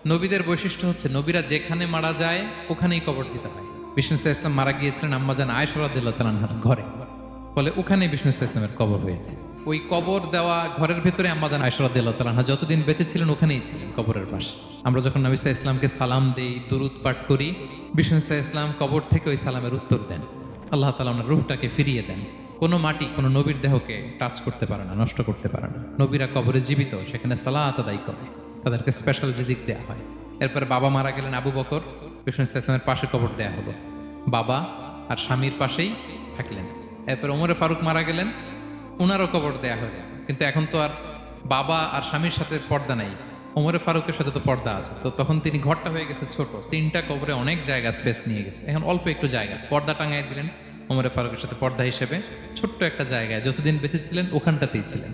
নবীদের বৈশিষ্ট্য হচ্ছে নবীরা যেখানে মারা যায় ওখানেই কবর দিতে হয়। বিষ্ণু ইসা ইসলাম মারা গিয়েছিলেন আম্মাজান আয়েশা রাদিয়াল্লাহু তাআলা আনহার ঘরে, ফলে ওখানে বিষ্ণু ইসা ইসলামের কবর হয়েছে। ওই কবর দেওয়া ঘরের ভেতরে আম্মাজান আয়েশা রাদিয়াল্লাহু তাআলা আনহা যতদিন বেঁচে ছিলেন ওখানেই ছিলেন, কবরের পাশে। আমরা যখন নবী সাল্লাল্লাহু আলাইহি ইসলামকে সালাম দেই, দুরূদ পাঠ করি, বিষ্ণু ইসা ইসলাম কবর থেকে ওই সালামের উত্তর দেন। আল্লাহ তাআলা ওনার রূহটাকে ফিরিয়ে দেন। কোনো মাটি কোনো নবীর দেহকে টাচ করতে পারে না, নষ্ট করতে পারে না। নবীরা কবরে জীবিত, সেখানে সালাত আদায় করে, তাদেরকে স্পেশাল রিজিক দেয়া হয়। এরপরে বাবা মারা গেলেন আবু বকর, বিষ্ণু ইসলামের পাশে কবর দেয়া হলো, বাবা আর স্বামীর পাশেই থাকলেন। এরপর ওমরে ফারুক মারা গেলেন, ওনারও কবর দেয়া হলো। কিন্তু এখন তো আর বাবা আর স্বামীর সাথে পর্দা নাই, ওমরে ফারুকের সাথে তো পর্দা আছে। তো তখন তিনি ঘরটা হয়ে গেছে ছোট, 3টা কবরে অনেক জায়গা স্পেস নিয়ে গেছে। এখন অল্প একটু জায়গা পর্দা টাঙাই দিলেন ওমরে ফারুকের সাথে পর্দা হিসেবে, ছোট্ট একটা জায়গায় যতদিন বেঁচে ছিলেন ওখানটাতেই ছিলেন।